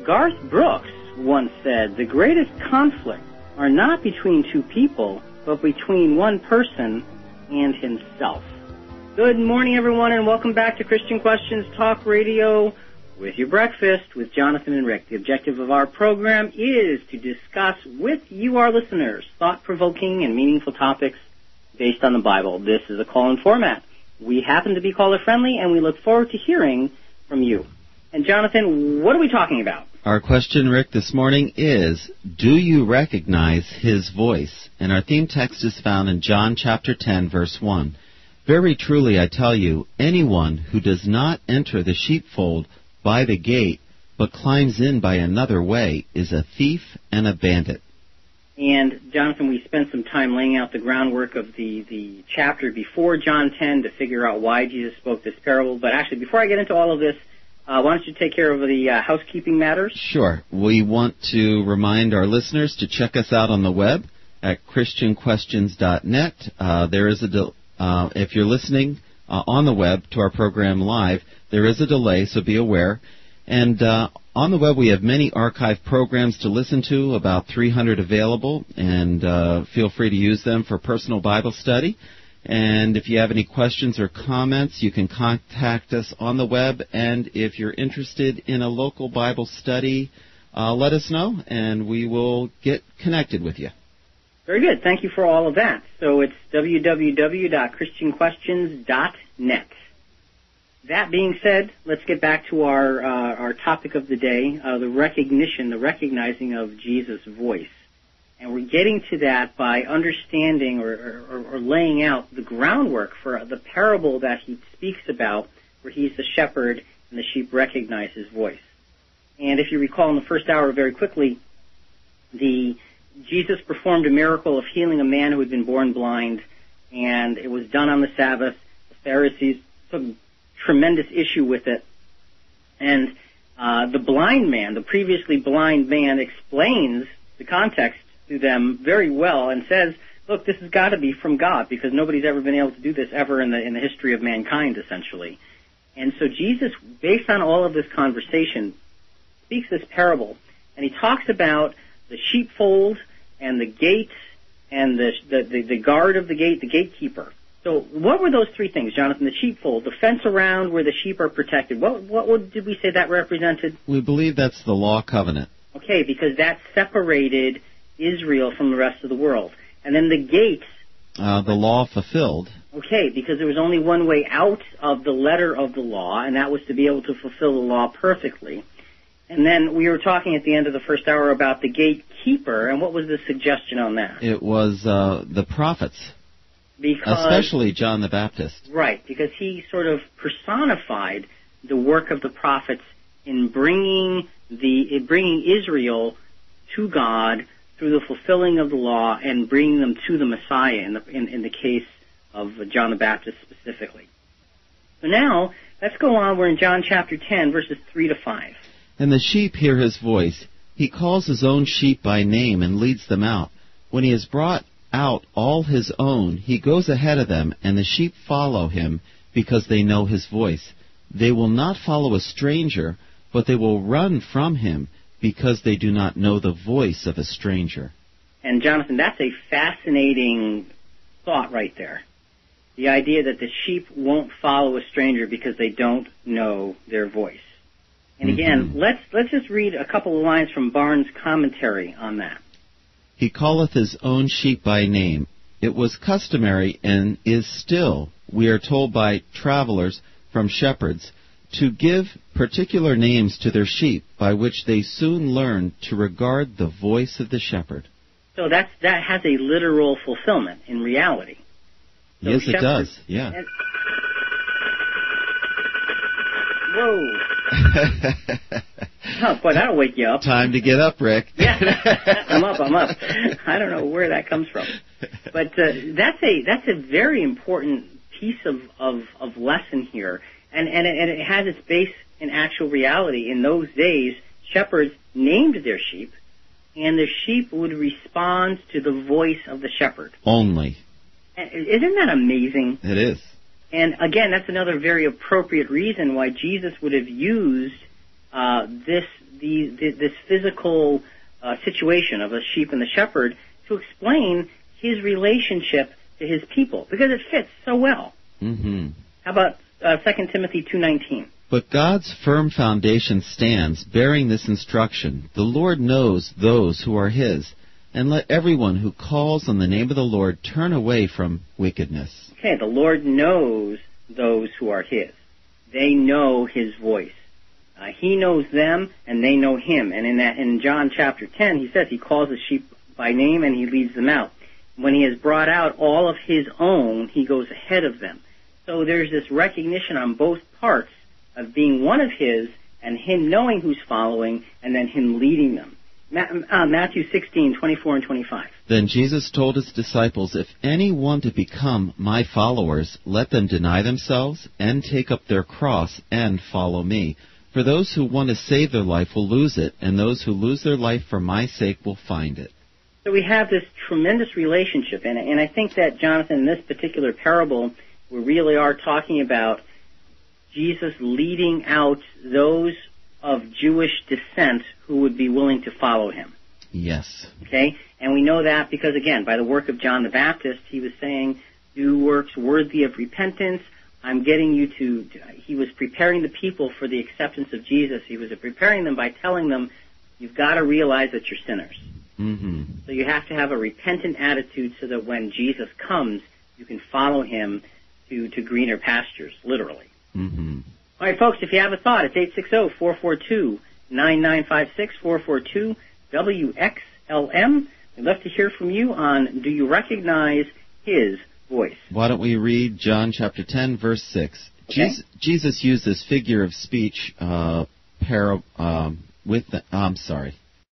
Garth Brooks once said, "The greatest conflicts are not between two people, but between one person and himself." Good morning, everyone, and welcome back to Christian Questions Talk Radio with your breakfast with Jonathan and Rick. The objective of our program is to discuss with you, our listeners, thought-provoking and meaningful topics based on the Bible. This is a call-in format. We happen to be caller-friendly, and we look forward to hearing from you. And Jonathan, what are we talking about? Our question, Rick, this morning is, do you recognize his voice? And our theme text is found in John chapter 10, verse 1. Very truly, I tell you, anyone who does not enter the sheepfold by the gate, but climbs in by another way, is a thief and a bandit. And, Jonathan, we spent some time laying out the groundwork of the chapter before John 10 to figure out why Jesus spoke this parable. But actually, before I get into all of this, why don't you take care of the housekeeping matters? Sure. We want to remind our listeners to check us out on the web at christianquestions.net. There is if you're listening on the web to our program live, there is a delay, so be aware. And on the web, we have many archive programs to listen to, about 300 available, and feel free to use them for personal Bible study. And if you have any questions or comments, you can contact us on the web. And if you're interested in a local Bible study, let us know, and we will get connected with you. Very good. Thank you for all of that. So it's www.christianquestions.net. That being said, let's get back to our topic of the day, the recognizing of Jesus' voice. And we're getting to that by understanding or laying out the groundwork for the parable that he speaks about, where he's the shepherd and the sheep recognize his voice. And if you recall in the first hour, very quickly, Jesus performed a miracle of healing a man who had been born blind, and it was done on the Sabbath. The Pharisees took tremendous issue with it. And the blind man, the previously blind man, explains the context to them very well and says, look, this has got to be from God because nobody's ever been able to do this ever in the history of mankind, essentially. And so Jesus, based on all of this conversation, speaks this parable, and he talks about the sheepfold and the gates and the guard of the gate, the gatekeeper. So what were those three things, Jonathan? The sheepfold, the fence around where the sheep are protected. What did we say that represented? We believe that's the law covenant. Okay, because that separated Israel from the rest of the world. And then the gates. The law fulfilled. Okay, because there was only one way out of the letter of the law, and that was to be able to fulfill the law perfectly. And then we were talking at the end of the first hour about the gatekeeper, and what was the suggestion on that? It was the prophets, especially John the Baptist. Right, because he sort of personified the work of the prophets in bringing Israel to God through the fulfilling of the law and bringing them to the Messiah in the case of John the Baptist specifically. So now, let's go on. We're in John chapter 10, verses 3 to 5. And the sheep hear his voice. He calls his own sheep by name and leads them out. When he has brought out all his own, he goes ahead of them, and the sheep follow him because they know his voice. They will not follow a stranger, but they will run from him because they do not know the voice of a stranger. And Jonathan, that's a fascinating thought right there. The idea that the sheep won't follow a stranger because they don't know their voice. And again, let's just read a couple of lines from Barnes' commentary on that. He calleth his own sheep by name. It was customary, and is still, we are told by travelers from shepherds, to give particular names to their sheep, by which they soon learn to regard the voice of the shepherd. So that has a literal fulfillment in reality. So yes, it does. Yeah. Whoa. Oh, boy, that'll wake you up. Time to get up, Rick. Yeah, I'm up. I don't know where that comes from. But that's a very important piece of lesson here. And it has its base in actual reality. In those days, shepherds named their sheep, and the sheep would respond to the voice of the shepherd. Only. Isn't that amazing? It is. And again, that's another very appropriate reason why Jesus would have used this physical situation of a sheep and the shepherd to explain his relationship to his people, because it fits so well. Mm-hmm. How about 2 Timothy 2:19? But God's firm foundation stands, bearing this instruction: the Lord knows those who are his, and let everyone who calls on the name of the Lord turn away from wickedness. Okay, the Lord knows those who are his. They know his voice. He knows them, and they know him. And in John chapter 10, he says he calls the sheep by name and he leads them out. When he has brought out all of his own, he goes ahead of them. So there's this recognition on both parts of being one of his and him knowing who's following and then him leading them. Matthew 16:24 and 25. Then Jesus told his disciples, if any want to become my followers, let them deny themselves and take up their cross and follow me. For those who want to save their life will lose it, and those who lose their life for my sake will find it. So we have this tremendous relationship, and I think that, Jonathan, in this particular parable, we really are talking about Jesus leading out those of Jewish descent who would be willing to follow him. Yes. Okay? And we know that because, again, by the work of John the Baptist, he was saying, do works worthy of repentance. I'm getting you to he was preparing the people for the acceptance of Jesus. He was preparing them by telling them, you've got to realize that you're sinners. Mm-hmm. So you have to have a repentant attitude so that when Jesus comes, you can follow him to greener pastures, literally. Mm-hmm. All right, folks, if you have a thought, it's 860-442-9956, 442-WXLM. We'd love to hear from you on, do you recognize his voice? Why don't we read John chapter 10, verse 6. Okay. Jesus used this figure of speech